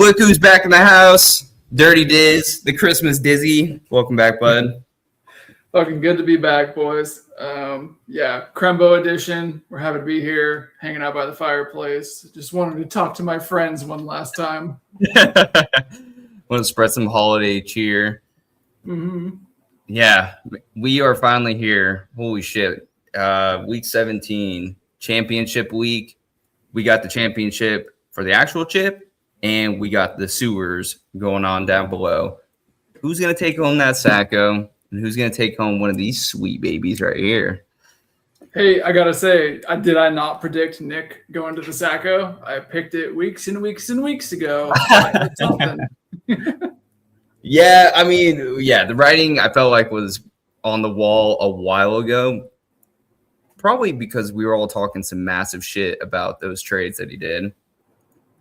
Look who's back in the house. Dirty Diz, the Christmas Dizzy. Welcome back, bud. Fucking good to be back, boys. Crembo edition. We're happy to be here, hanging out by the fireplace. Just wanted to talk to my friends one last time. Want to spread some holiday cheer. Mm-hmm. Yeah, we are finally here. Holy shit. Week 17, championship week. We got the championship for the actual chip, and we got the sewers going on down below. Who's going to take home that Sacco? And who's going to take home one of these sweet babies right here? Hey, I got to say, did I not predict Nick going to the Sacco? I picked it weeks and weeks and weeks ago. Something. Yeah, I mean, the writing I felt like was on the wall a while ago. Probably because we were all talking some massive shit about those trades that he did.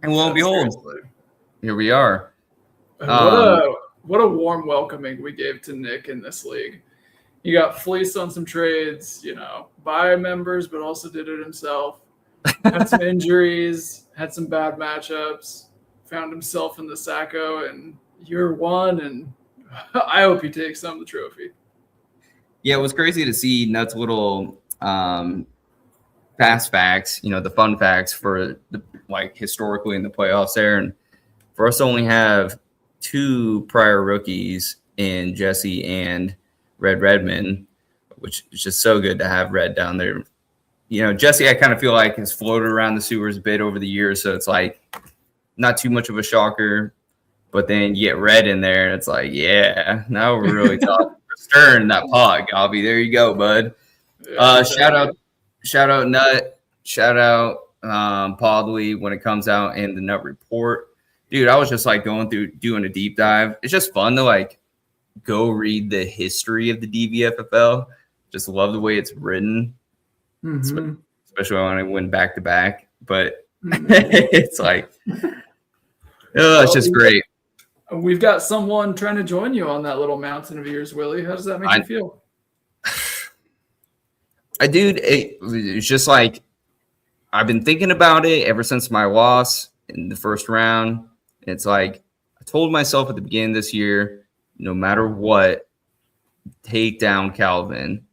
And lo and behold, here we are. What a warm welcoming we gave to Nick in this league. He got fleeced on some trades, by members, but also did it himself. Had some injuries, had some bad matchups, found himself in the Sacco, and year one, and I hope he takes some of the trophy. Yeah, it was crazy to see Nuts' little fast facts, the fun facts for historically in the playoffs there. And for us to only have two prior rookies in Jesse and Redmond, which is just so good to have Red down there. Jesse, I kind of feel like has floated around the sewers a bit over the years, so it's like not too much of a shocker. But then you get Red in there, and it's like, yeah, now we're really talking. Stirring that pot, Gobby. There you go, bud. Shout out Nut. Shout out Podley when it comes out in the Nut Report. Dude, I was just going through doing a deep dive. It's just fun to go read the history of the DVFFL. Just love the way it's written, especially when I went back to back. But it's it's just great. We've got someone trying to join you on that little mountain of yours, Willie. How does that make you feel? It's just I've been thinking about it ever since my loss in the first round. It's I told myself at the beginning of this year, no matter what, take down Calvin.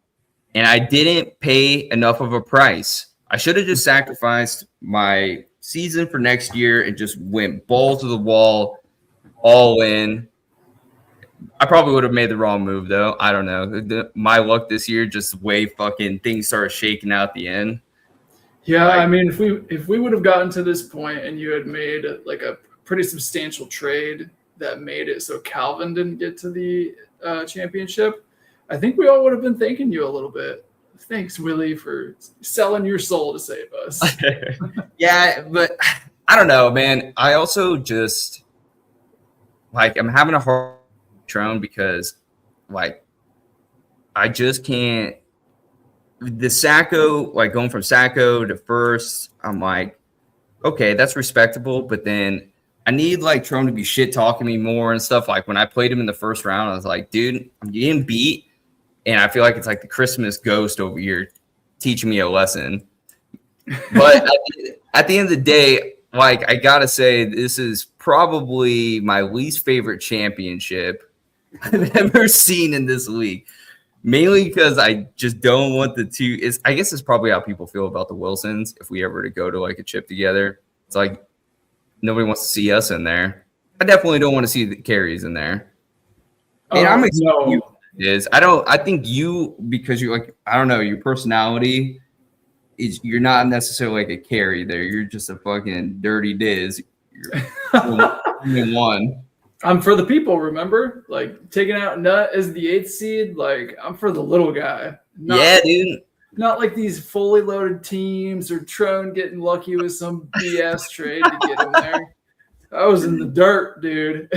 And I didn't pay enough of a price. I should have just sacrificed my season for next year and just went balls to the wall, all in. I probably would have made the wrong move, though. I don't know. My luck this year, just the way fucking things started shaking out at the end. Yeah, I mean, if we would have gotten to this point and you had made a pretty substantial trade that made it so Calvin didn't get to the championship, I think we all would have been thanking you a little bit. Thanks, Willie, for selling your soul to save us. Yeah, but I don't know, man. I also just I'm having a hard Tron because I just can't. The Sacco, going from Sacco to first, I'm okay, that's respectable, but then I need Tron to be shit talking me more and stuff. When I played him in the first round, I was like, dude, I'm getting beat, and I feel like it's the Christmas ghost over here teaching me a lesson. But at the end of the day, I gotta say, this is probably my least favorite championship I've ever seen in this league. Mainly because I just don't want the two. I guess it's probably how people feel about the Wilsons. If we ever to go to a chip together, it's nobody wants to see us in there. I definitely don't want to see the Carries in there. And I'm excited. I think you, because you're I don't know, your personality is, you're not necessarily a carry there. You're just a fucking dirty Diz. You're one. I'm for the people, remember? Taking out Nut as the 8th seed. I'm for the little guy. Dude. Not these fully loaded teams or Tron getting lucky with some BS trade to get him there. I was in the dirt, dude.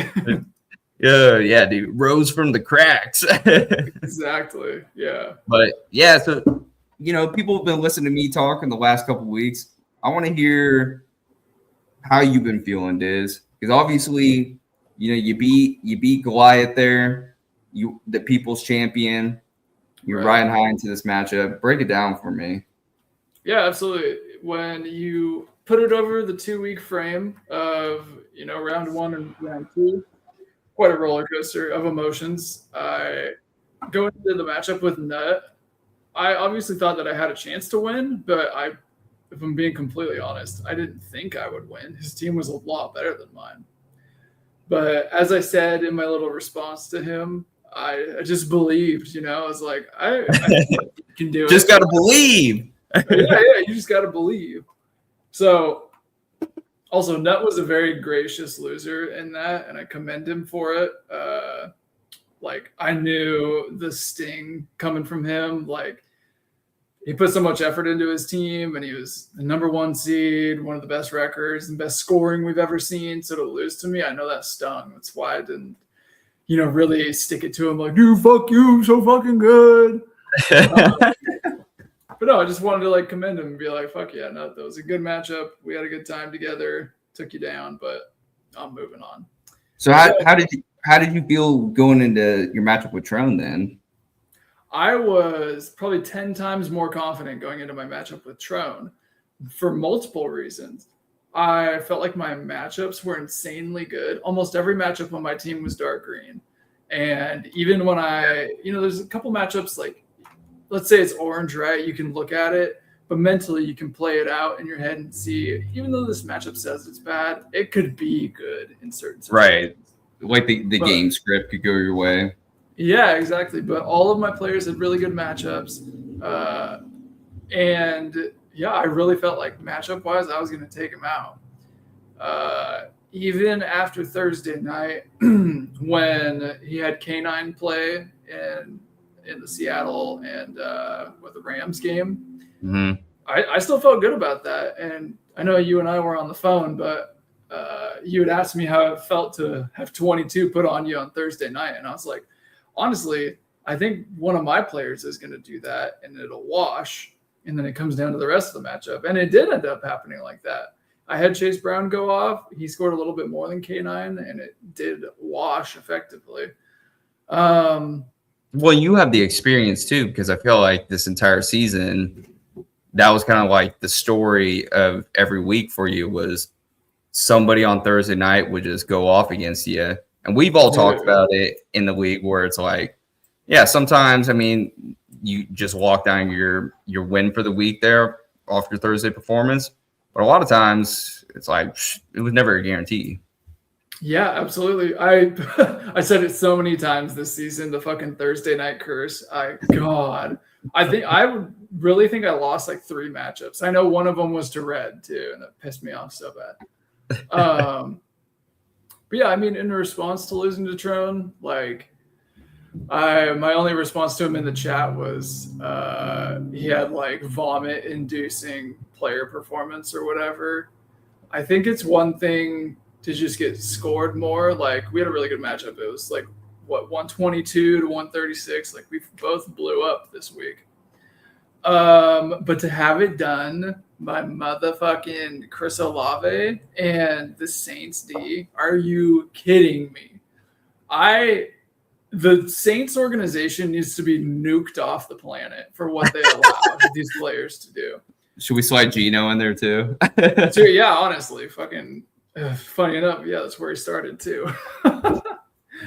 Yeah, dude. Rose from the cracks. Exactly, yeah. But, yeah, so, people have been listening to me talk in the last couple of weeks. I want to hear how you've been feeling, Diz. Because obviously, you beat Goliath there. The people's champion. You're riding high into this matchup. Break it down for me. Yeah, absolutely. When you put it over the 2-week frame of round 1 and round 2, quite a roller coaster of emotions. Going into the matchup with Nut, I obviously thought that I had a chance to win, but if I'm being completely honest, I didn't think I would win. His team was a lot better than mine. But as I said in my little response to him, I just believed, I was like, I can do it. Just got to believe. yeah, you just got to believe. So also Nut was a very gracious loser in that, and I commend him for it. I knew the sting coming from him. He put so much effort into his team, and he was the number 1 seed, one of the best records and best scoring we've ever seen. So to lose to me, I know that stung. That's why I didn't, really stick it to him like, dude, fuck you, I'm so fucking good. But no, I just wanted to commend him and be like, fuck yeah, no, that was a good matchup. We had a good time together, took you down, but I'm moving on. So how did you feel going into your matchup with Trone then? I was probably 10 times more confident going into my matchup with Trone for multiple reasons. I felt like my matchups were insanely good. Almost every matchup on my team was dark green. And even when there's a couple matchups let's say it's orange, right? You can look at it, but mentally you can play it out in your head and see, even though this matchup says it's bad, it could be good in certain situations. Right. The game script could go your way. Yeah, exactly. But all of my players had really good matchups. And yeah, I really felt like matchup-wise, I was going to take him out. Even after Thursday night, when he had K9 play in the Seattle and with the Rams game, mm-hmm. I still felt good about that. And I know you and I were on the phone, but you had asked me how it felt to have 22 put on you on Thursday night. And I was like, honestly, I think one of my players is going to do that and it'll wash. And then it comes down to the rest of the matchup. And it did end up happening like that. I had Chase Brown go off. He scored a little bit more than K9, and it did wash effectively. Well, you have the experience too, because I feel like this entire season, that was kind of like the story of every week for you was somebody on Thursday night would just go off against you. And we've all talked about it in the league where it's like, yeah, sometimes, you just walk down your win for the week there off your Thursday performance. But a lot of times it's like, it was never a guarantee. Yeah, absolutely. I said it so many times this season, the fucking Thursday night curse. I would really think I lost 3 matchups. I know one of them was to Red too, and that pissed me off so bad. But yeah, in response to losing to Trone, my only response to him in the chat was he had vomit-inducing player performance or whatever. I think it's one thing to just get scored more. We had a really good matchup. It was 122 to 136. We both blew up this week. But to have it done by motherfucking Chris Olave and the Saints D, are you kidding me? The Saints organization needs to be nuked off the planet for what they allow these players to do. Should we slide Gino in there too? Yeah, honestly, fucking funny enough, yeah, that's where he started too.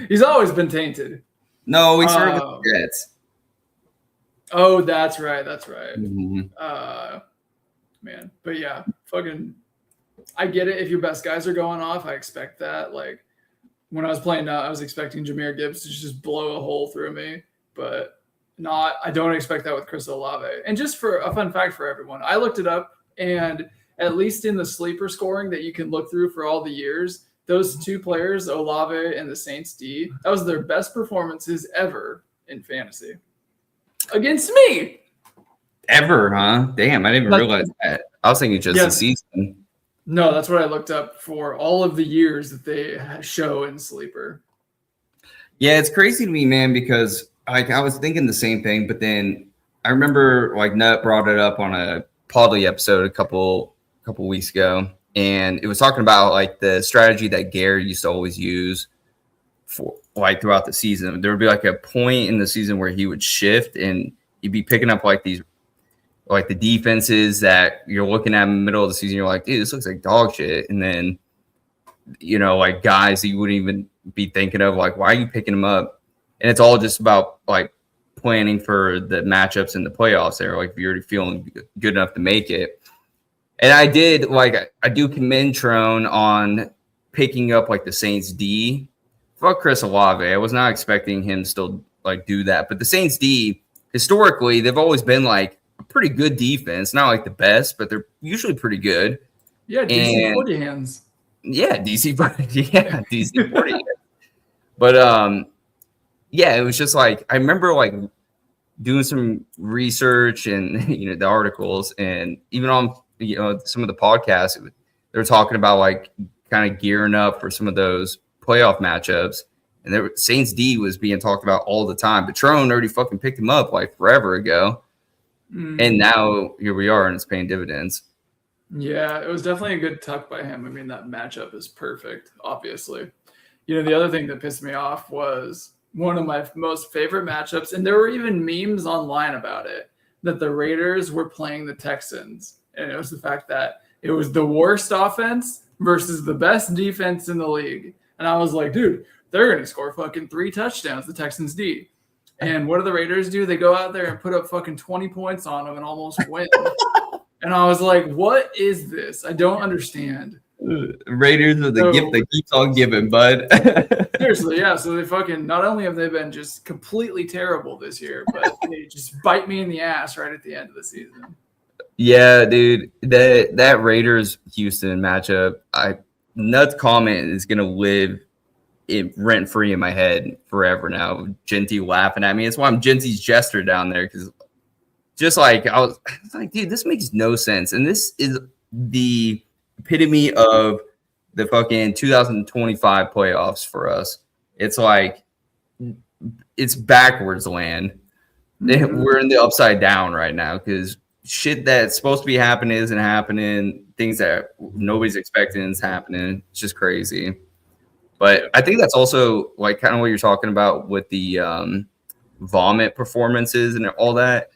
He's always been tainted. No, he started with the Jets. Oh, that's right. Mm-hmm. Man, but yeah, fucking, I get it. If your best guys are going off, I expect that. When I was playing, I was expecting Jahmyr Gibbs to just blow a hole through me, but I don't expect that with Chris Olave. And just for a fun fact for everyone, I looked it up, and at least in the sleeper scoring that you can look through for all the years, those 2 players, Olave and the Saints D, that was their best performances ever in fantasy. Against me. Ever, huh? Damn, I didn't even realize that. I was thinking just the season. No, that's what I looked up for all of the years that they show in Sleeper. Yeah, it's crazy to me, man, because I was thinking the same thing, but then I remember Nut brought it up on a Podly episode a couple weeks ago, and it was talking about the strategy that Gary used to always use for throughout the season. There would be a point in the season where he would shift, and he'd be picking up these the defenses that you're looking at in the middle of the season. You're like, dude, this looks like dog shit. And then like guys that you wouldn't even be thinking of. Like, why are you picking them up? And it's all just about like planning for the matchups in the playoffs there. Like, if you're already feeling good enough to make it. And I do commend Trone on picking up like the Saints D. Fuck Chris Olave. I was not expecting him to still like do that. But the Saints D, historically, they've always been like a pretty good defense. Not like the best, but they're usually pretty good. Yeah, DC 40 hands. Yeah, DC 40 hands. But yeah, it was just like I remember like doing some research and the articles, and even on some of the podcasts, they were talking about like kind of gearing up for some of those playoff matchups, and Saints D was being talked about all the time. But Trone already fucking picked him up like forever ago, and now here we are, and it's paying dividends. Yeah, it was definitely a good tuck by him. I mean, that matchup is perfect, obviously. The other thing that pissed me off was one of my most favorite matchups, and there were even memes online about it, that the Raiders were playing the Texans. And it was the fact that it was the worst offense versus the best defense in the league. And I was like, dude, they're going to score fucking 3 touchdowns, the Texans D. And what do the Raiders do? They go out there and put up fucking 20 points on them and almost win. And I was like, what is this? I don't understand. Raiders are the gift that keeps on giving, bud. Seriously, yeah. So they fucking, not only have they been just completely terrible this year, but they just bite me in the ass right at the end of the season. Yeah, dude. That Raiders Houston matchup, Nuts comment is gonna live rent free in my head forever now. Genty laughing at me. That's why I'm Genty's jester down there, because just like I was like, dude, this makes no sense. And this is the epitome of the fucking 2025 playoffs for us. It's like it's backwards land. We're in the upside down right now because shit that's supposed to be happening isn't happening. Things that nobody's expecting is happening. It's just crazy. But I think that's also like kind of what you're talking about with the vomit performances and all that.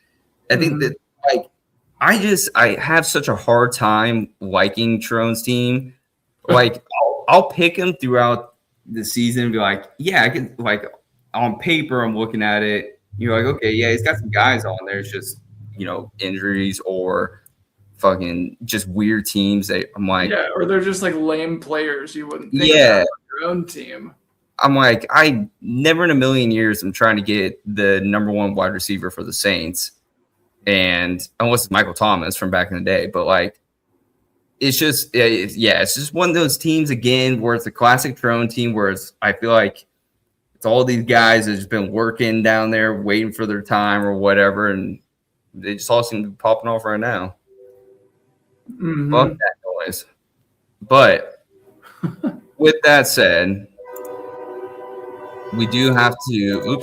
I think that like I have such a hard time liking Trone's team. Like I'll pick him throughout the season and be like, yeah, I can, like on paper I'm looking at it. You're like, okay, yeah, he's got some guys on there. It's just injuries or fucking just weird teams that I'm like, yeah, or they're just like lame players you wouldn't think about your own team. I'm like, I never in a million years I'm trying to get the number 1 wide receiver for the Saints. And unless it's Michael Thomas from back in the day, but like, it's just, it's just one of those teams again where it's a classic Trone team where I feel like it's all these guys that have just been working down there, waiting for their time or whatever, and they just all seem to be popping off right now. Fuck that noise. But with that said, we do have to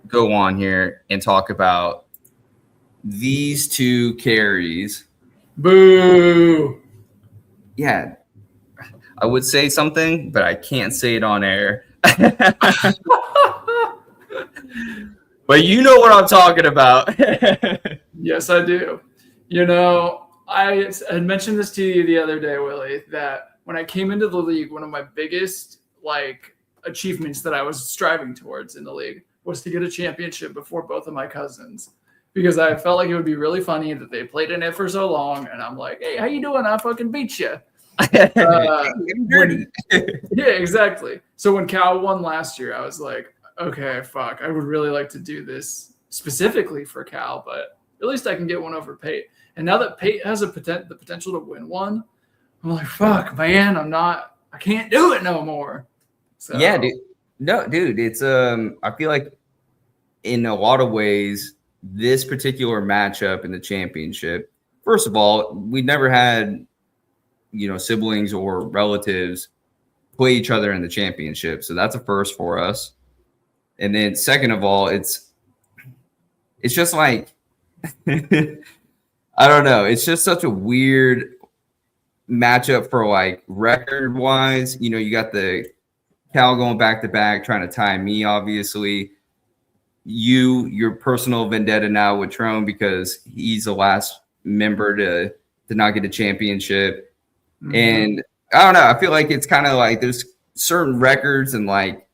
go on here and talk about these 2 carries. Boo. Yeah. I would say something, but I can't say it on air. But you know what I'm talking about. Yes, I do. I had mentioned this to you the other day, Willie, that when I came into the league, one of my biggest achievements that I was striving towards in the league was to get a championship before both of my cousins. Because I felt like it would be really funny that they played in it for so long, and I'm like, hey, how you doing? I fucking beat you. Yeah, exactly. So when Cal won last year, I was like, okay, fuck, I would really like to do this specifically for Cal, but at least I can get one over Pate. And now that Pate has the potential to win one, I'm like, fuck, man, I can't do it no more. So. Yeah, dude. No, dude, it's I feel like in a lot of ways, this particular matchup in the championship, first of all, we never had, siblings or relatives play each other in the championship. So that's a first for us. And then second of all, it's just like, I don't know. It's just such a weird matchup for like record wise. You got the Cal going back to back, trying to tie me, obviously. Your personal vendetta now with Trone because he's the last member to not get a championship. And I don't know. I feel like it's kind of like there's certain records and like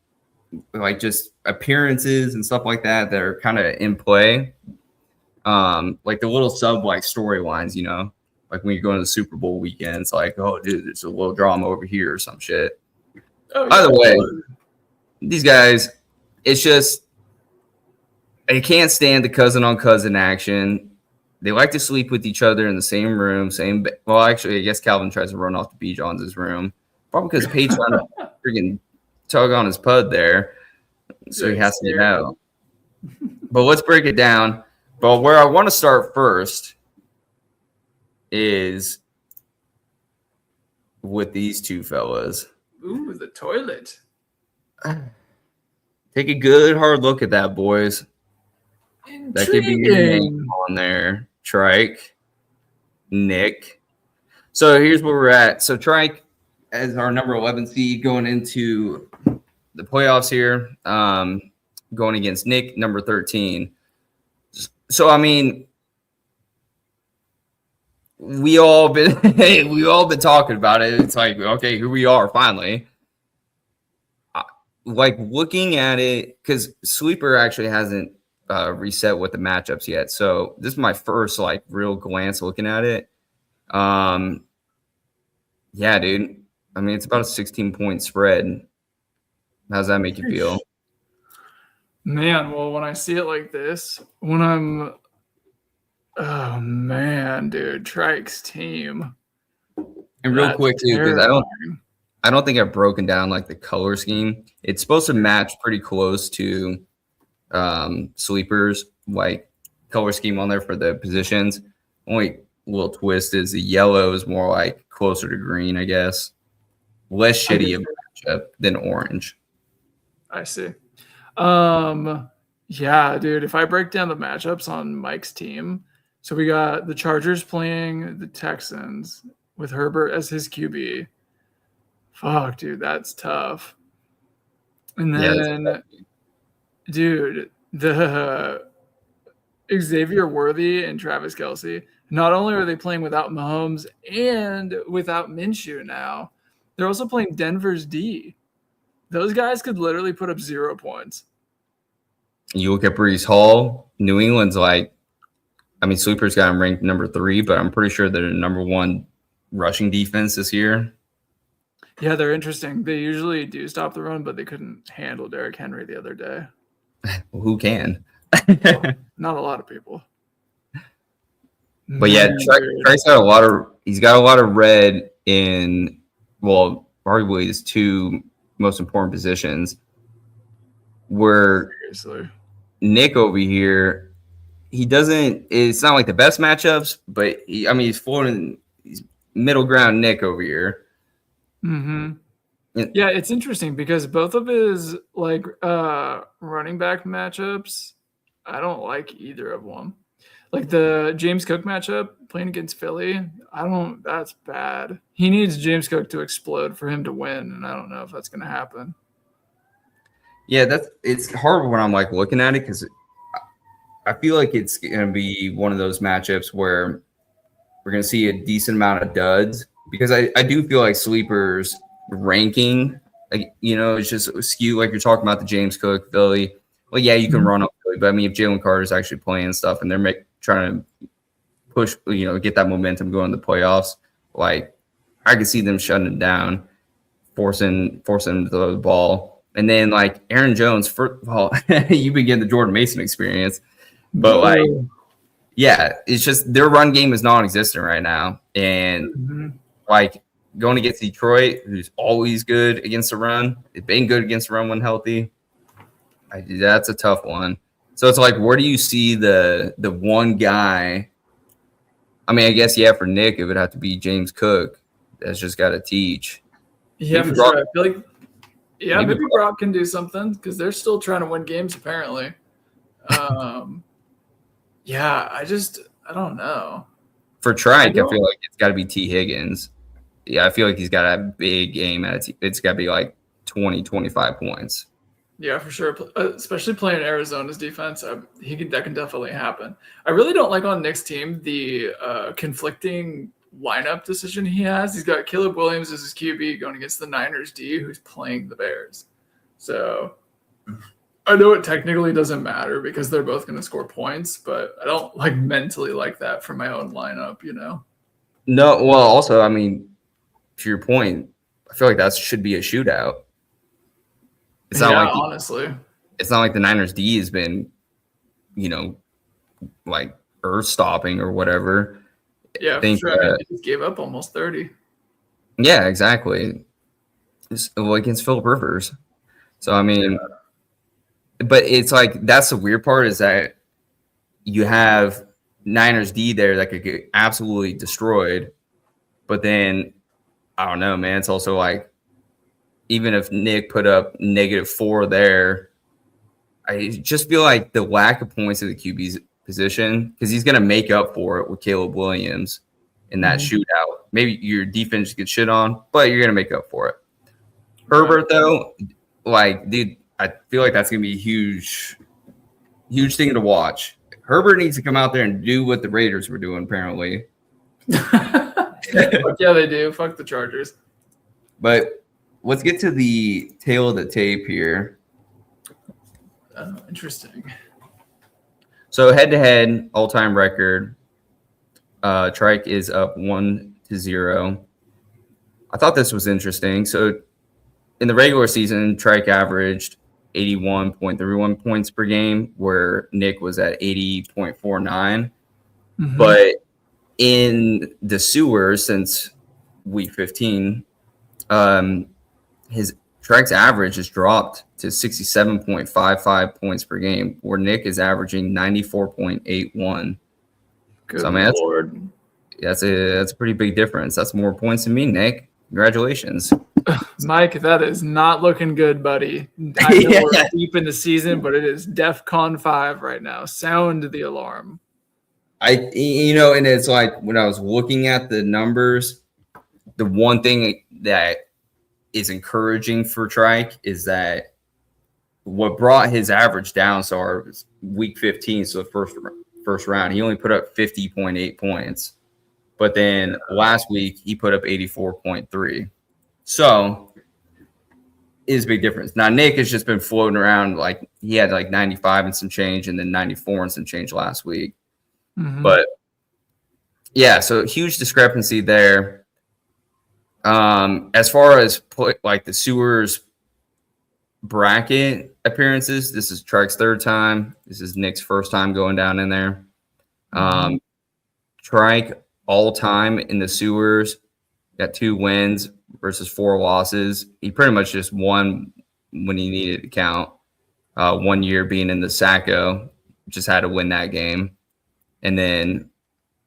just appearances and stuff like that that are kind of in play. Like the little sub like storylines, like when you're going to the Super Bowl weekend, it's like, oh, dude, there's a little drama over here or some shit. Oh, By the way, these guys, it's just they can't stand the cousin on cousin action. They like to sleep with each other in the same room, well, actually, I guess Calvin tries to run off to B. Johns' room. Probably because Page's trying to freaking tug on his pud there. So he has to get out. But let's break it down. But where I want to start first is with these two fellas. Ooh, the toilet. Take a good hard look at that, boys. Intriguing. That could be your name on there. Trike, Nick. So here's where we're at. So Trike as our number 11 seed going into the playoffs here, going against Nick, number 13. So I mean, we all been talking about it. It's like, okay, here we are finally. Like looking at it, because Sleeper actually hasn't reset with the matchups yet. So this is my first like real glance looking at it. Yeah, dude. I mean, it's about a 16-point spread. How's that make you feel? Man, well, when I see it like this, oh man, dude, Trike's team. And real quick too, because I don't think I've broken down like the color scheme. It's supposed to match pretty close to Sleeper's like color scheme on there for the positions. Only little twist is the yellow is more like closer to green, I guess. Less shitty of a matchup than orange. I see. Yeah, dude, if I break down the matchups on Mike's team, so we got the Chargers playing the Texans with Herbert as his QB. Fuck, dude, that's tough. And then, dude, the Xavier Worthy and Travis Kelce, not only are they playing without Mahomes and without Minshew now, they're also playing Denver's D. Those guys could literally put up 0 points. You look at Breece Hall, New England's like, I mean, Sleeper's got him ranked number 3, but I'm pretty sure they're the number 1 rushing defense this year. Yeah, they're interesting. They usually do stop the run, but they couldn't handle Derrick Henry the other day. Well, who can? Not a lot of people. But yeah, Trike's got he's got a lot of red in, well, arguably his 2 most important positions. Where seriously, Nick over here, it's not like the best matchups, but he's floating, he's middle ground Nick over here. Mm-hmm. Yeah, it's interesting because both of his like running back matchups, I don't like either of them. Like the James Cook matchup playing against Philly, that's bad. He needs James Cook to explode for him to win, and I don't know if that's going to happen. Yeah, it's hard when I'm like looking at it because I feel like it's going to be one of those matchups where we're going to see a decent amount of duds because I do feel like Sleeper's ranking, like, it's just skewed. Like you're talking about the James Cook, Philly. Well, yeah, you can run up Philly, but I mean, if Jalen Carter's actually playing stuff and they're trying to push, get that momentum going in the playoffs, like I could see them shutting it down, forcing them to throw the ball. And then like Aaron Jones, you've been getting the Jordan Mason experience, but like, yeah, it's just their run game is non-existent right now. And like going against Detroit, who's always good against the run, it's been good against the run when healthy. That's a tough one. So it's like, where do you see the one guy? I mean, I guess, yeah, for Nick, it would have to be James Cook. That's just got to teach. Yeah, for sure. I feel like, maybe Brock can do something because they're still trying to win games, apparently. Yeah, I don't know. For Trike, I feel like it's got to be T. Higgins. Yeah, I feel like he's got a big game. It's got to be like 20, 25 points. Yeah, for sure. Especially playing Arizona's defense, that can definitely happen. I really don't like on Nick's team the conflicting lineup decision he has. He's got Caleb Williams as his QB going against the Niners D, who's playing the Bears. So I know it technically doesn't matter because they're both going to score points, but I don't like mentally like that for my own lineup, you know? No, well, also, I mean, to your point, I feel like that should be a shootout. It's not like honestly, it's not like the Niners D has been, you know, like earth stopping or whatever. Yeah, I think, for sure. He just gave up almost 30. Yeah, exactly. Against Phillip Rivers. So I mean, but it's like that's the weird part is that you have Niners D there that could get absolutely destroyed, but then I don't know, man. It's also like even if Nick put up -4 there, I just feel like the lack of points at the QB's position because he's going to make up for it with Caleb Williams in that shootout. Maybe your defense gets shit on, but you're going to make up for it. Herbert, though, like, dude, I feel like that's going to be a huge thing to watch. Herbert needs to come out there and do what the Raiders were doing, apparently. Yeah, they do. Fuck the Chargers. But let's get to the tail of the tape here. Interesting. So head-to-head, all-time record. Trike is up 1-0. I thought this was interesting. So in the regular season, Trike averaged 81.31 points per game, where Nick was at 80.49. Mm-hmm. But in the sewers since week 15, his Trike's average has dropped to 67.55 points per game, where Nick is averaging 94.81. Good so, I mean, Lord. That's a pretty big difference. That's more points than me, Nick. Congratulations. Mike, that is not looking good, buddy. I know we're deep in the season, but it is DEFCON 5 right now. Sound the alarm. And it's like when I was looking at the numbers, the one thing that is encouraging for Trike is that what brought his average down so our week 15, so the first round, he only put up 50.8 points. But then last week he put up 84.3. So is a big difference. Now Nick has just been floating around, like he had like 95 and some change and then 94 and some change last week. Mm-hmm. But yeah, so huge discrepancy there. As far as like the sewers bracket appearances, this is Trike's third time. This is Nick's first time going down in there. Trike all time in the sewers got 2 wins versus 4 losses. He pretty much just won when he needed to count. 1 year being in the Sacco, just had to win that game. And then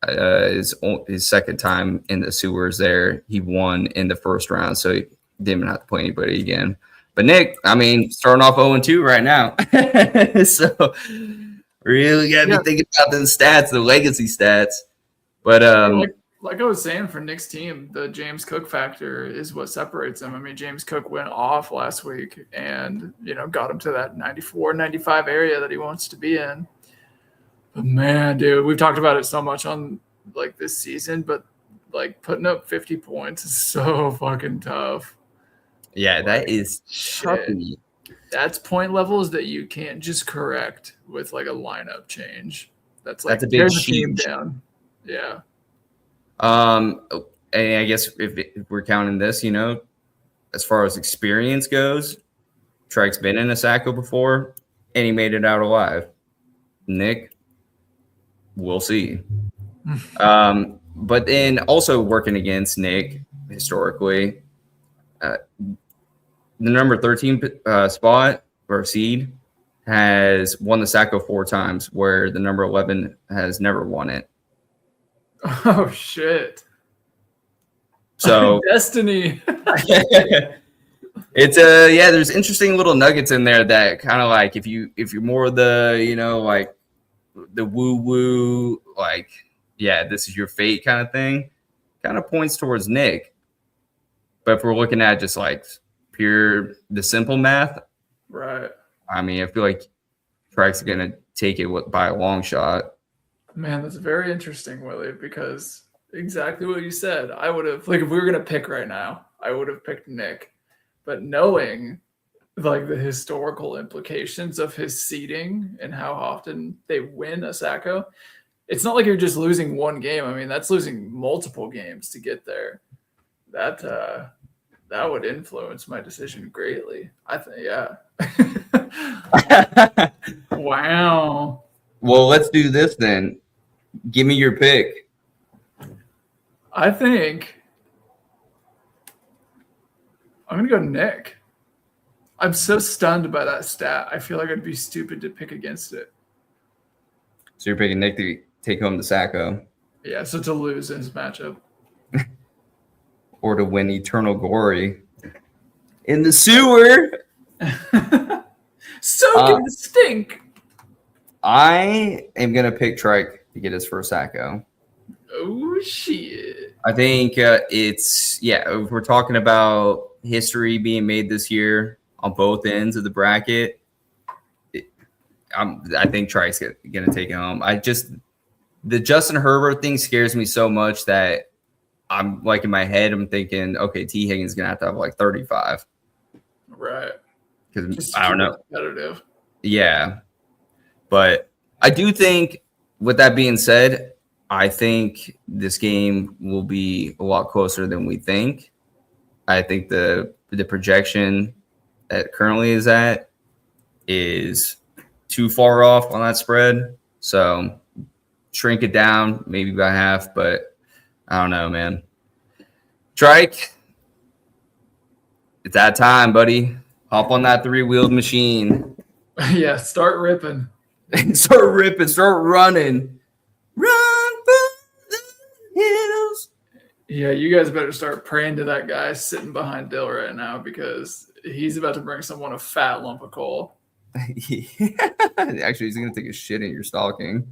his second time in the sewers there, he won in the first round, so he didn't have to play anybody again. But Nick, I mean, starting off 0-2 right now. So really got to be thinking about the stats, the legacy stats. But like I was saying, for Nick's team, the James Cook factor is what separates him. I mean, James Cook went off last week and, got him to that 94, 95 area that he wants to be in. But man, dude, we've talked about it so much on like this season, but like putting up 50 points is so fucking tough. Yeah, that is shit. That's point levels that you can't just correct with like a lineup change. That's a big team down. Yeah. And I guess if we're counting this, as far as experience goes, Trike's been in a Sacco before and he made it out alive. Nick, we'll see. But then also working against Nick historically, the number 13 spot or seed has won the Sacco 4 times, where the number 11 has never won it. Oh shit! So destiny. It's there's interesting little nuggets in there that kind of like if you're more the like the woo like this is your fate kind of thing, kind of points towards Nick. But if we're looking at just like pure the simple math, right? I mean, I feel like Trike's gonna take it by a long shot. Man, that's very interesting, Willie, because exactly what you said. I would have, like, if we were gonna pick right now, I would have picked Nick. But knowing like the historical implications of his seeding and how often they win a Sacco, it's not like you're just losing one game. I mean, that's losing multiple games to get there. That would influence my decision greatly. I think, yeah. Wow. Well, let's do this then. Give me your pick. I think I'm gonna go Nick. I'm so stunned by that stat. I feel like I'd be stupid to pick against it. So you're picking Nick to take home the Sacco. Yeah, so to lose in his matchup. Or to win eternal glory in the sewer. Soak in the stink. I am going to pick Trike to get his first Sacco. Oh, shit. I think if we're talking about history being made this year on both ends of the bracket, I think Trike's going to take it home. The Justin Herbert thing scares me so much that I'm like in my head, I'm thinking, okay, T. Higgins is going to have like 35. Right. Because I don't know. Competitive. Yeah. But I do think, with that being said, I think this game will be a lot closer than we think. I think the projection that currently is at is too far off on that spread. So shrink it down maybe by half, but I don't know, man. Trike, it's that time, buddy. Hop on that 3-wheeled machine. Yeah, start ripping. Start ripping, start running. Run for the hills. Yeah, you guys better start praying to that guy sitting behind Dill right now because he's about to bring someone a fat lump of coal. Actually, he's going to take a shit in your stocking.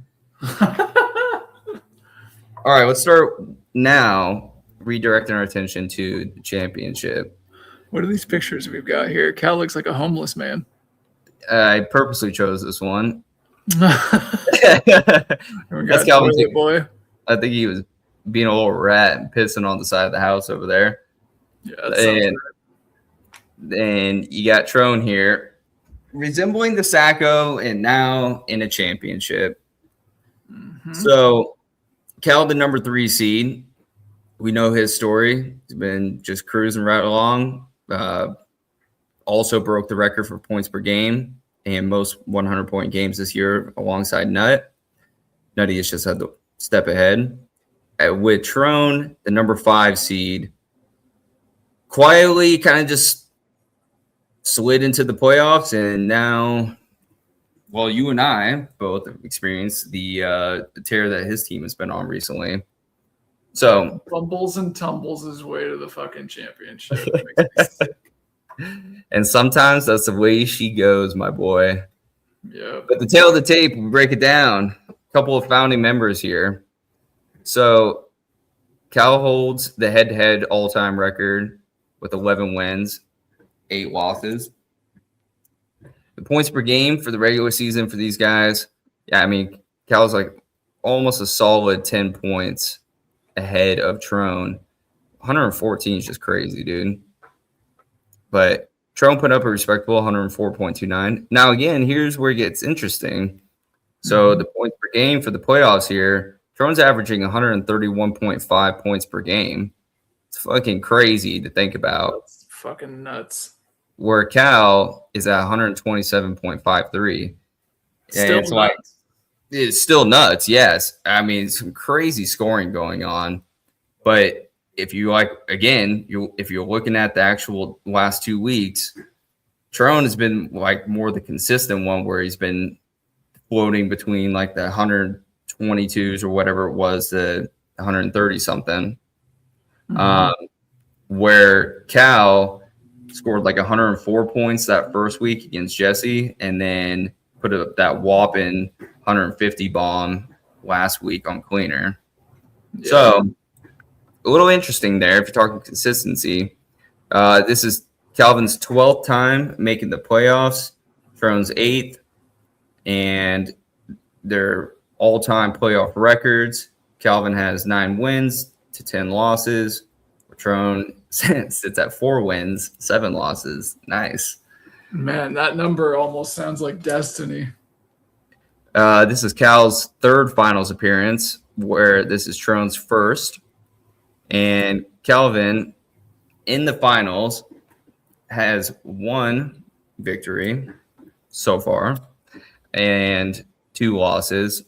All right, let's start now redirecting our attention to the championship. What are these pictures we've got here? Cal looks like a homeless man. I purposely chose this one. That's Calvin's boy. I think he was being a little rat and pissing on the side of the house over there. Yeah, and you got Trone here, resembling the Sacco, and now in a championship. Mm-hmm. So Cal, the number 3 seed, we know his story. He's been just cruising right along. Also broke the record for points per game and most 100-point games this year alongside Nut. Nutty has just had the step ahead. With Trone, the number 5 seed, quietly kind of just slid into the playoffs, and now, well, you and I both have experienced the tear that his team has been on recently. So fumbles and tumbles his way to the fucking championship. And sometimes that's the way she goes, my boy. Yeah. But the tail of the tape, we break it down. A couple of founding members here. So Cal holds the head-to-head all-time record with 11 wins, 8 losses. The points per game for the regular season for these guys, yeah, I mean, Cal's like almost a solid 10 points ahead of Trone. 114 is just crazy, dude. But Trone put up a respectable 104.29. Now, again, here's where it gets interesting. So the points per game for the playoffs here, Trone's averaging 131.5 points per game. It's fucking crazy to think about. That's fucking nuts. Where Cal is at 127.53. It's still nuts, yes. I mean, some crazy scoring going on. But if you if you're looking at the actual last 2 weeks, Trone has been like more the consistent one where he's been floating between like the 122s or whatever it was, the 130 something. Mm-hmm. Where Cal scored like 104 points that first week against Jesse, and then put up that whopping 150 bomb last week on Cleaner. Yeah. So a little interesting there if you're talking consistency. This is Calvin's 12th time making the playoffs, Trone's 8th, and their all-time playoff records Calvin has 9 wins to 10 losses. Trone sits at 4 wins, 7 losses. Nice. Man, that number almost sounds like destiny. This is Cal's 3rd finals appearance, where this is Trone's 1st. And Calvin, in the finals, has 1 victory so far and 2 losses.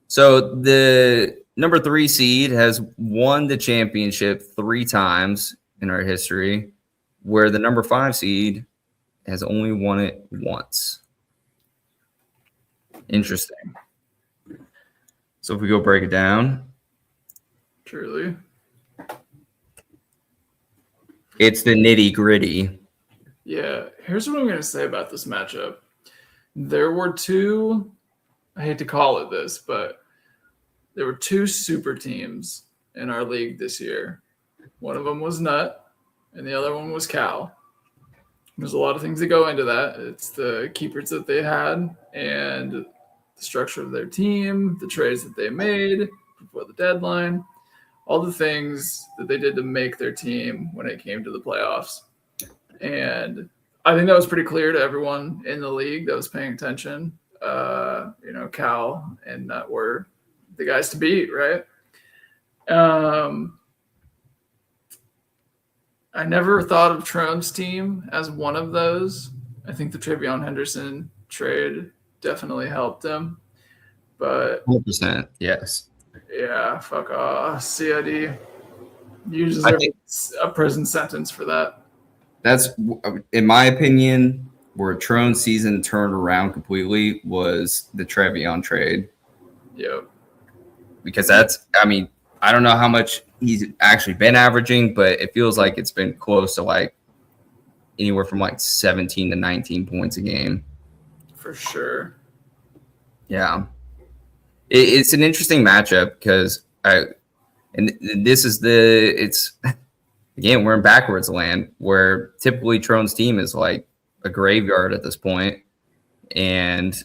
So the number 3 seed has won the championship 3 times in our history, where the number 5 seed has only won it once. Interesting. So if we go break it down. Truly. It's the nitty gritty. Yeah. Here's what I'm going to say about this matchup. There were 2, I hate to call it this, but there were 2 super teams in our league this year. One of them was Nut, and the other one was Cal. There's a lot of things that go into that. It's the keepers that they had and the structure of their team, the trades that they made before the deadline, all the things that they did to make their team when it came to the playoffs. And I think that was pretty clear to everyone in the league that was paying attention. Cal and Nut were the guys to beat, right? I never thought of Trone's team as one of those. I think the Travion Henderson trade definitely helped him. But 100%, yes. Yeah, fuck off. CID. You deserve a prison sentence for that. That's, in my opinion, where Trone's season turned around completely was the Travion trade. Yep. Because I don't know how much he's actually been averaging, but it feels like it's been close to like anywhere from like 17 to 19 points a game. For sure. Yeah. It's an interesting matchup because again, we're in backwards land where typically Trone's team is like a graveyard at this point and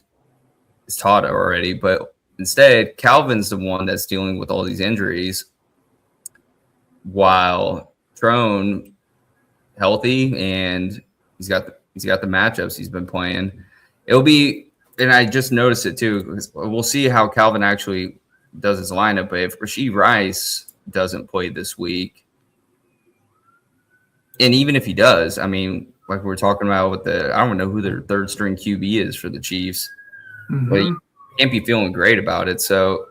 it's taught already, but instead Calvin's the one that's dealing with all these injuries while Trone healthy and he's got the matchups he's been playing. It'll be, and I just noticed it too, because we'll see how Calvin actually does his lineup, but if Rashee Rice doesn't play this week, and even if he does, I mean, like we were talking about with I don't know who their 3rd string QB is for the Chiefs, but he can't be feeling great about it. So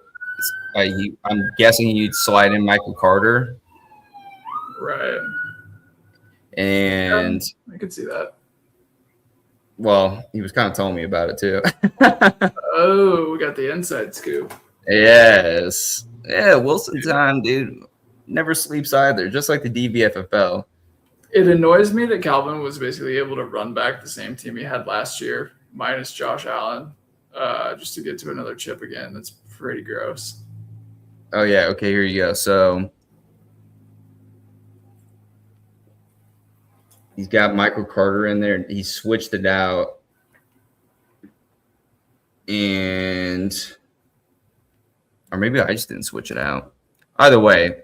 I'm guessing you'd slide in Michael Carter. Right. And I could see that. Well, he was kind of telling me about it too. Oh, we got the inside scoop. Yes. Yeah, Wilson time, dude. Never sleeps either, just like the DVFFL. It annoys me that Calvin was basically able to run back the same team he had last year, minus Josh Allen, just to get to another chip again. That's pretty gross. Oh, yeah. Okay, here you go. So he's got Michael Carter in there. He switched it out. Or maybe I just didn't switch it out. Either way,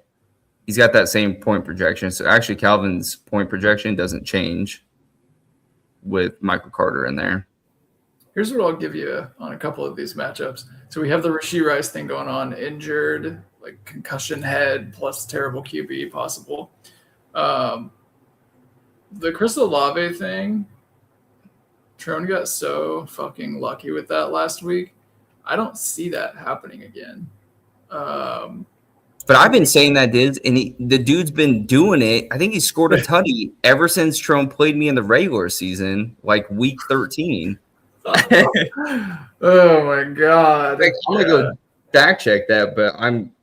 he's got that same point projection. So actually, Calvin's point projection doesn't change with Michael Carter in there. Here's what I'll give you on a couple of these matchups. So we have the Rashee Rice thing going on, injured, like concussion head plus terrible QB possible. The Chris Olave thing, Trone got so fucking lucky with that last week. I don't see that happening again. But I've been saying that, dude, and the dude's been doing it. I think he scored a tutty ever since Trone played me in the regular season, like week 13. Oh my god! Like, I'm gonna go fact check that, but I'm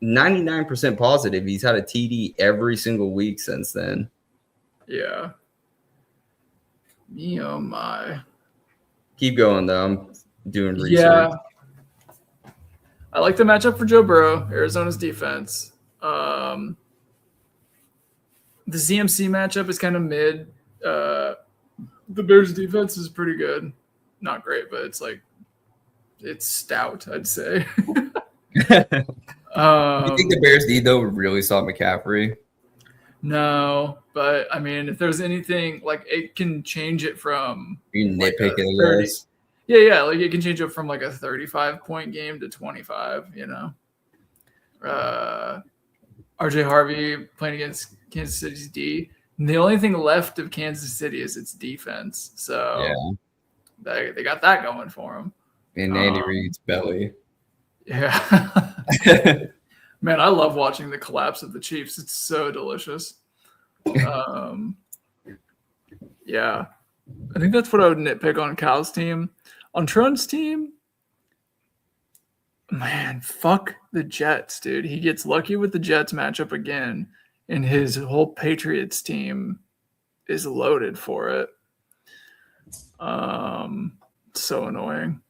99% positive he's had a TD every single week since then. Yeah. Me oh my. Keep going though. I'm doing research. Yeah. I like the matchup for Joe Burrow, Arizona's defense. The CMC matchup is kind of mid. The Bears' defense is pretty good. Not great, but it's stout, I'd say. You think the Bears need though really stop McCaffrey? No, but I mean, if there's anything like it can change it from You like nitpicking, a 30, I guess. yeah, like it can change it from like a 35-point game to 25. RJ Harvey playing against Kansas City's D. And the only thing left of Kansas City is its defense. So they got that going for them. And Andy Reid's belly. Yeah. Man, I love watching the collapse of the Chiefs. It's so delicious. Yeah. I think that's what I would nitpick on Cal's team. On Tron's team, man, fuck the Jets, dude. He gets lucky with the Jets matchup again, and his whole Patriots team is loaded for it. So annoying.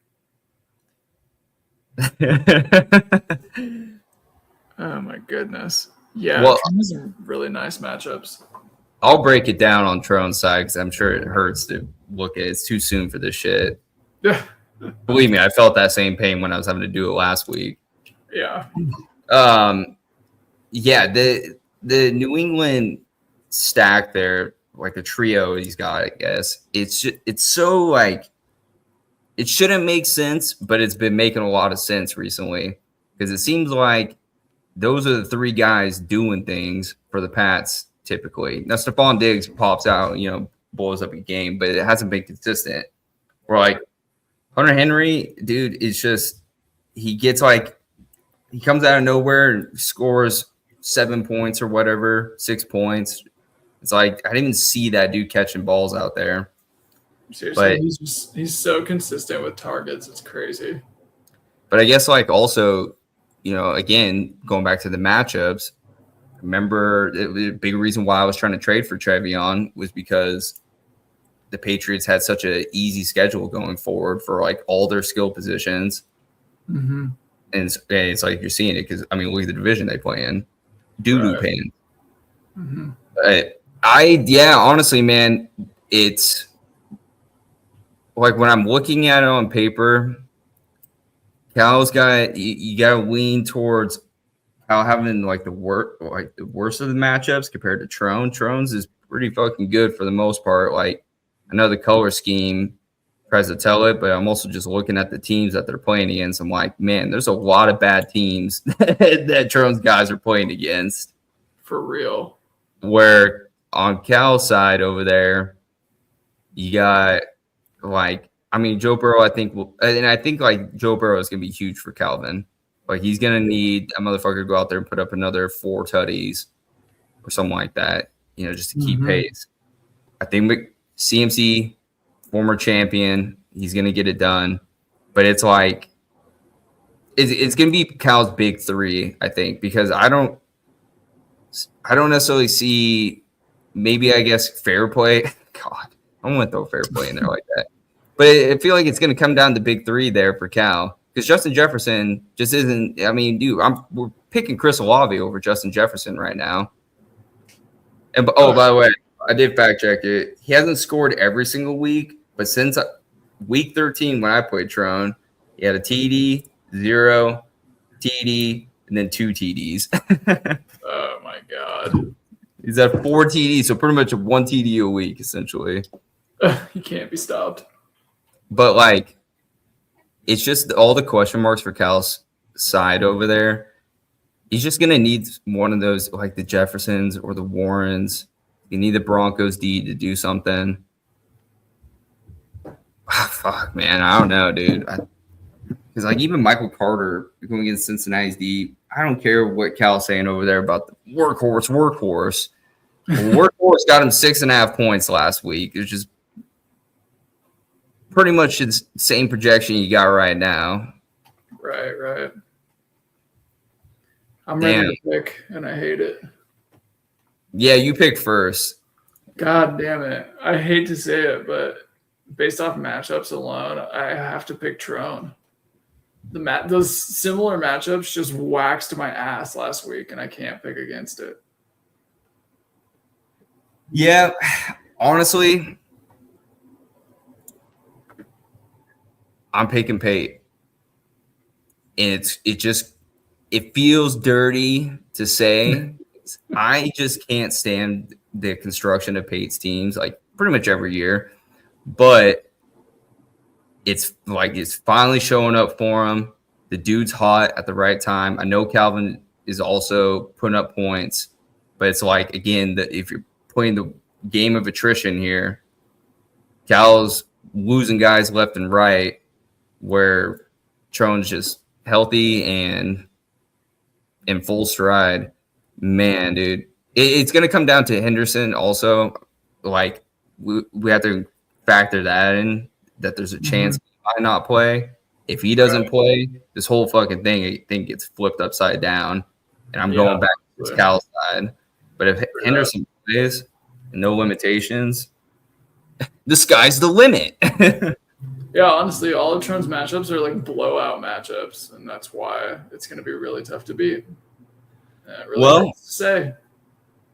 Oh my goodness. Yeah, well, some really nice matchups. I'll break it down on Trone's side because I'm sure it hurts to look at it. It's too soon for this shit. Yeah. Believe me, I felt that same pain when I was having to do it last week. Yeah. Yeah, the New England stack there, like a trio he's got, I guess. It's so like it shouldn't make sense, but it's been making a lot of sense recently because it seems like those are the three guys doing things for the Pats typically. Now Stephon Diggs pops out, blows up a game, but it hasn't been consistent. We're like Hunter Henry, dude, it's just he comes out of nowhere and scores 7 points or whatever, 6 points. It's like I didn't even see that dude catching balls out there. Seriously, he's so consistent with targets. It's crazy. But I guess also, again, going back to the matchups, remember the big reason why I was trying to trade for Trevion was because the Patriots had such an easy schedule going forward for all their skill positions. Mm-hmm. And it's like you're seeing it because, look at the division they play in. Doo-doo pain. Mm-hmm. Honestly, man, it's like when I'm looking at it on paper, Cal's got you got to lean towards Cal having the worst of the matchups compared to Trone. Trone's is pretty fucking good for the most part. I know the color scheme tries to tell it, but I'm also just looking at the teams that they're playing against. I'm like, man, there's a lot of bad teams that Trone's guys are playing against. For real. Where on Cal's side over there, you got Joe Burrow, I think Joe Burrow is going to be huge for Calvin. He's going to need a motherfucker to go out there and put up another 4 tutties or something like that, just to keep pace. I think CMC, former champion, he's going to get it done. But it's it's going to be Cal's big 3, I think, because I don't necessarily see maybe, I guess, fair play. God, I don't want to throw fair play in there like that. But I feel like it's going to come down to big 3 there for Cal because Justin Jefferson just isn't. Dude, we're picking Chris Olave over Justin Jefferson right now. And by the way, I did fact check it. He hasn't scored every single week, but since week 13 when I played Trone, he had a TD, 0 TD, and then 2 TDs. Oh my God. He's at 4 TDs, so pretty much 1 TD a week, essentially. He can't be stopped. But it's just all the question marks for Cal's side over there. He's just gonna need one of those, the Jeffersons or the Warrens. You need the Broncos D to do something. Fuck, man, I don't know, dude. Because even Michael Carter going against Cincinnati's D, I don't care what Cal's saying over there about the workhorse. Workhorse got him 6.5 points last week. It's just pretty much the same projection you got right now. Right. I'm ready to pick, and I hate it. Yeah, you picked first. God damn it. I hate to say it, but based off matchups alone, I have to pick Trone. Those similar matchups just waxed my ass last week, and I can't pick against it. Yeah, honestly, I'm picking Pate. And it feels dirty to say. I just can't stand the construction of Pate's teams, like pretty much every year. But it's finally showing up for him. The dude's hot at the right time. I know Calvin is also putting up points, but it's like, again, if you're playing the game of attrition here, Cal's losing guys left and right, where Trone's just healthy and in full stride. Man, dude, it's going to come down to Henderson also. Like, we have to factor that in, that there's a chance he might not play. If he doesn't play, this whole fucking thing, I think, gets flipped upside down. And I'm going back to Cal's side. But if Henderson plays, no limitations, the sky's the limit. Yeah, honestly, all of Trone's matchups are like blowout matchups, and that's why it's going to be really tough to beat. Really nice to say.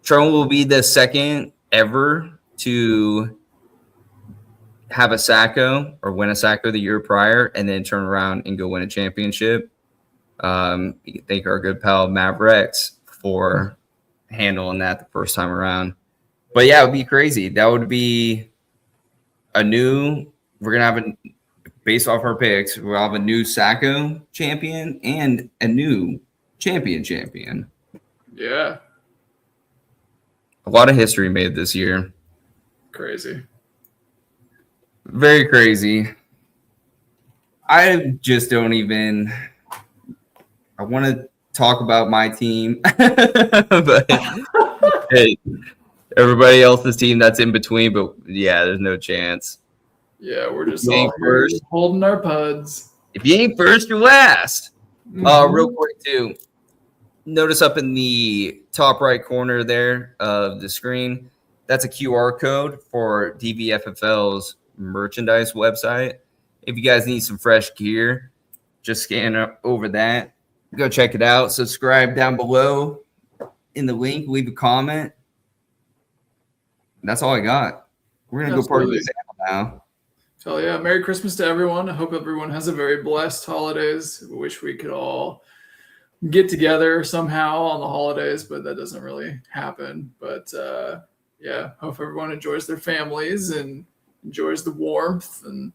Trone will be the second ever to have a Sacco or win a Sacco the year prior and then turn around and go win a championship. You can thank our good pal Mavericks for handling that the first time around. But yeah, it would be crazy. That would be we're going to have based off our picks, we'll have a new Sacco champion and a new champion. Yeah. A lot of history made this year. Crazy. Very crazy. I just don't even – I want to talk about my team. But hey, everybody else's team that's in between, but yeah, there's no chance. Yeah, we're just all first, holding our puds. If you ain't first, you're last. Real quick, too. Notice up in the top right corner there of the screen, that's a QR code for DVFFL's merchandise website. If you guys need some fresh gear, just scan up over that. Go check it out. Subscribe down below in the link. Leave a comment. That's all I got. We're going to go party this now. So yeah, Merry Christmas to everyone. I hope everyone has a very blessed holidays. I wish we could all get together somehow on the holidays, but that doesn't really happen. But yeah, hope everyone enjoys their families and enjoys the warmth. And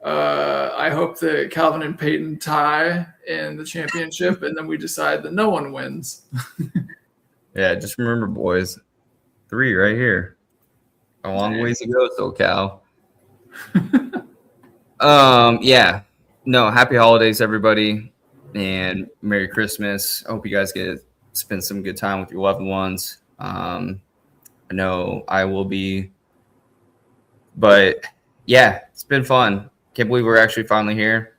I hope that Calvin and Peyton tie in the championship, and then we decide that no one wins. Yeah, just remember, boys, 3 right here. A long ways to go, so Cal. Yeah. No, happy holidays, everybody, and Merry Christmas. I hope you guys spend some good time with your loved ones. I know I will be. But yeah, it's been fun. Can't believe we're actually finally here.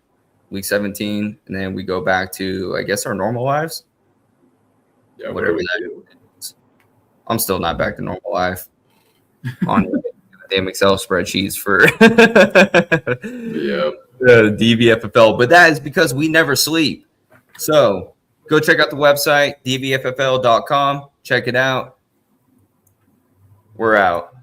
Week 17, and then we go back to, I guess, our normal lives. Yeah, whatever that is. I'm still not back to normal life. On damn Excel spreadsheets for DVFFL, but that is because we never sleep. So go check out the website, dvffl.com. Check it out. We're out.